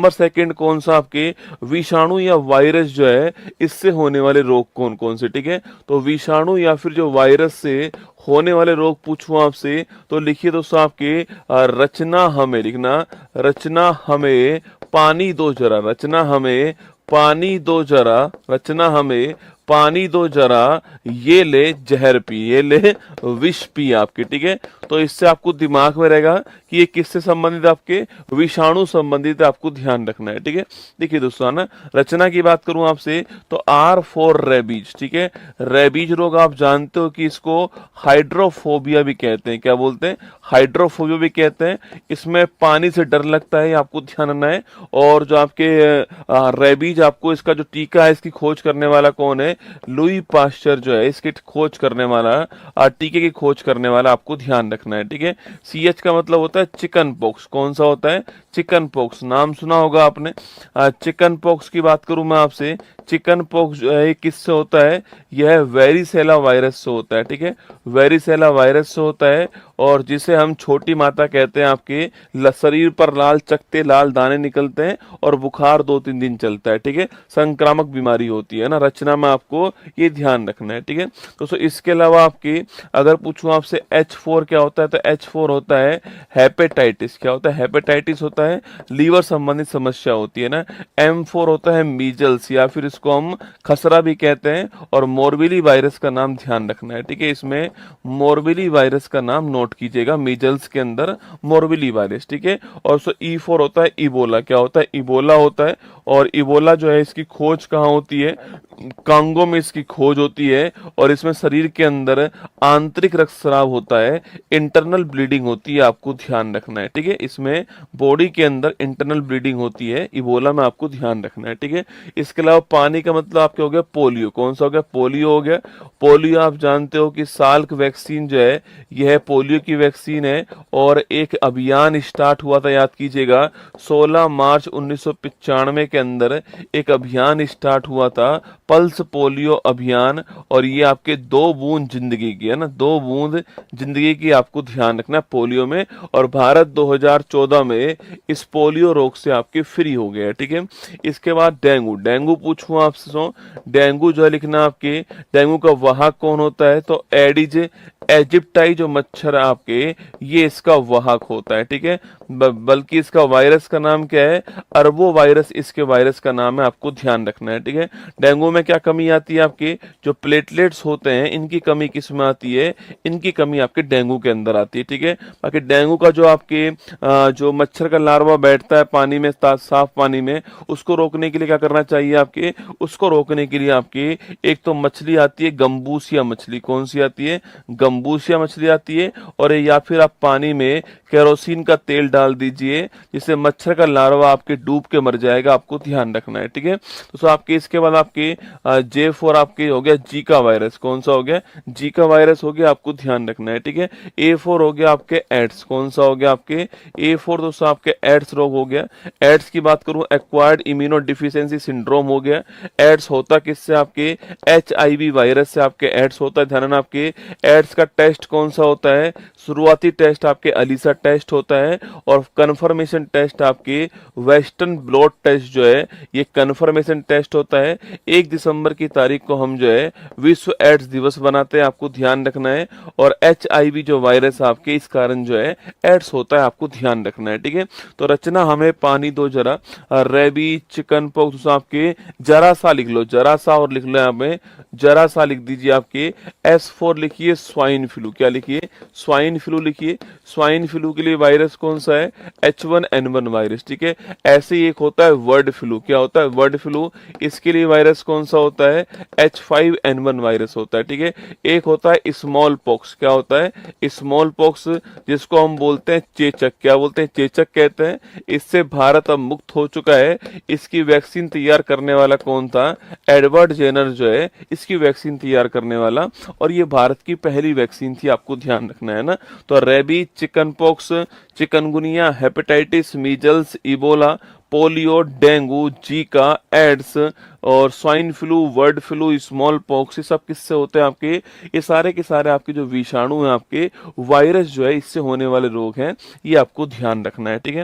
Number second कौन सा आपके विषाणु या वायरस जो है इससे होने वाले रोग कौन कौन से, ठीक है। तो विषाणु या फिर जो वायरस से होने वाले रोग पूछूं आपसे तो लिखिए दोस्तों आपके रचना हमें लिखना, रचना हमें पानी दो जरा, रचना हमें पानी दो जरा, रचना हमें पानी दो जरा, ये ले जहर पी, ये ले विष पी आपके, ठीक है। तो इससे आपको दिमाग में रहेगा कि ये किससे संबंधित है, आपके विषाणु संबंधित है, आपको ध्यान रखना है, ठीक है। देखिए दोस्तों ना, रचना की बात करूं आपसे तो आर फॉर रेबीज, ठीक है। रेबीज रोग आप जानते हो कि इसको हाइड्रोफोबिया भी कहते हैं, क्या बोलते हैं, हाइड्रोफोबिया भी कहते हैं। इसमें पानी से डर लगता है, आपको ध्यान रखना है। और जो आपके रेबीज, आपको इसका जो टीका है इसकी खोज करने वाला कौन है, लुई पाश्चर जो है इसकी खोज करने वाला, टीके की खोज करने वाला आपको ध्यान रखना है, ठीक है। CH का मतलब होता है चिकन पॉक्स, कौन सा होता है, चिकन पॉक्स, नाम सुना होगा आपने। चिकन पॉक्स की बात करूं मैं आपसे, चिकन पॉक्स जो है किससे होता है, यह वेरिसेला वायरस से होता है, ठीक है। वेरिसेला वायरस से होता है और जिसे हम छोटी माता कहते हैं। आपके शरीर पर लाल चकते, लाल दाने निकलते हैं और बुखार 2-3 दिन चलता है, ठीक है। संक्रामक बीमारी होती है ना। रचना में आपको ये ध्यान रखना है, ठीक है। तो इसके अलावा आपके अगर पूछूं आपसे H4 क्या होता है, तो H4 होता है हेपेटाइटिस, क्या होता है, हेपेटाइटिस होता है, लीवर संबंधित समस्या होती है ना। M4 होता है मीजल्स या फिर इसको हम खसरा भी कहते हैं। और मोरबिली वायरस का नाम ध्यान रखना है, ठीक है। इसमें मोरबिली वायरस का नाम नोट कीजिएगा, मीजल्स के अंदर मोरबिली वायरस, ठीक है। और E4 होता है इबोला, क्या होता है, इबोला होता है। और इबोला जो है इसकी खोज कहाँ होती है, कांगो में इसकी खोज होती है। और इसमें शरीर के अंदर आंतरिक रक्तस्राव होता है, इंटरनल ब्लीडिंग होती है, आपको ध्यान रखना है, ठीक है। इसमें बॉडी के अंदर इंटरनल ब्लीडिंग होती है, इबोला में आपको ध्यान रखना है, ठीक है। इसके अलावा पानी का मतलब आपके हो गया पोलियो, कौन सा हो गया, पोलियो हो गया। पोलियो आप जानते हो कि साल्क वैक्सीन जो है यह पोलियो की वैक्सीन है। और एक अभियान स्टार्ट हुआ था, याद कीजिएगा, 16 मार्च 1995 के अंदर एक अभियान स्टार्ट हुआ था, पल्स पोलियो अभियान। और ये आपके 2 बूंद जिंदगी की है ना, 2 बूंद जिंदगी की आपको ध्यान रखना पोलियो में। और भारत 2014 में इस पोलियो रोग से आपके फ्री हो गया, ठीक है। इसके बाद डेंगू, डेंगू पूछूं आपसे, डेंगू जो है लिखना आपके, डेंगू का वाहक कौन होता है, तो एडिज इजिप्टाई जो मच्छर है आपके, ये इसका वाहक होता है, ठीक है। बल्कि इसका वायरस का नाम क्या है, अरबो वायरस इसके वायरस का नाम है, आपको ध्यान रखना है, ठीक है। डेंगू में क्या कमी आती है, आपके जो प्लेटलेट्स होते हैं इनकी कमी किस में आती है, इनकी कमी आपके डेंगू के अंदर आती है, ठीक है। बाकी डेंगू का जो आपके जो मच्छर का लार्वा बैठता है पानी में, साफ पानी में, उसको रोकने के लिए क्या करना चाहिए आपके, उसको रोकने के लिए आपके एक तो मछली आती है गंबूसिया मछली, कौन सी आती है, गंबूसिया मछली आती है। और या फिर आप पानी में केरोसिन का तेल डाल दीजिए, जिससे मच्छर का लार्वा आपके डूब के मर जाएगा, आपको ध्यान रखना है, ठीक है। तो आपके इसके बाद आपके J4 आपके हो गया जीका वायरस, कौन सा हो गया, जीका वायरस हो गया, आपको ध्यान रखना है, ठीक है। A4 हो गया आपके एड्स, कौन सा हो गया आपके A4 दोस्तों आपके एड्स रोग हो गया। एड्स की बात करूं, एक्वायर्ड इम्यूनो डिफिशियंसी सिंड्रोम हो गया। एड्स होता किससे, आपके HIV वायरस से आपके एड्स होता है, ध्यान रखना। आपके एड्स का टेस्ट कौन सा होता है, शुरुआती टेस्ट आपके अलीसा टेस्ट होता है। और कंफर्मेशन टेस्ट आपके वेस्टर्न ब्लॉट टेस्ट जो है ये कंफर्मेशन टेस्ट होता है। 1 दिसंबर की तारीख को हम जो है विश्व एड्स दिवस बनाते हैं, आपको ध्यान रखना है। और HIV जो वायरस आपके इस कारण जो है एड्स होता है, आपको ध्यान रखना है, ठीक है। तो रचना हमें पानी दो जरा, रेबीज, चिकन पॉक्स आपके जरा सा लिख लो, जरा सा, और लिख लो यहाँ पे जरा सा लिख दीजिए। आपके S4 लिखिए स्वाइन फ्लू, क्या लिखिए, स्वाइन फ्लू लिखिए। स्वाइन फ्लू के लिए वायरस कौन सा है, H1N1 वायरस, ठीक है। ऐसे ही एक होता है वर्ड फ्लू, क्या होता है, वर्ड फ्लू, इसके लिए वायरस कौन सा होता है, H5N1 वायरस होता है, ठीक है। एक होता है स्मॉल पॉक्स, क्या होता है, स्मॉल पॉक्स, जिसको हम बोलते हैं चेचक, क्या बोलते हैं, चेचक कहते हैं। इससे भारत अब मुक्त हो चुका है। इसकी वैक्सीन तैयार करने वाला कौन था, एडवर्ड जेनर जो है इसकी वैक्सीन तैयार करने वाला। और ये भारत की पहली वैक्सीन थी, आपको ध्यान रखना है ना। तो rabies, chickenpox, chikungunya, hepatitis, measles, Ebola, polio, dengue, Zika, AIDS और swine flu, bird flu, smallpox, ये सब किससे होते हैं आपके, ये सारे के सारे आपके जो विषाणु हैं, आपके वायरस जो है इससे होने वाले रोग हैं, ये आपको ध्यान रखना है, ठीक है।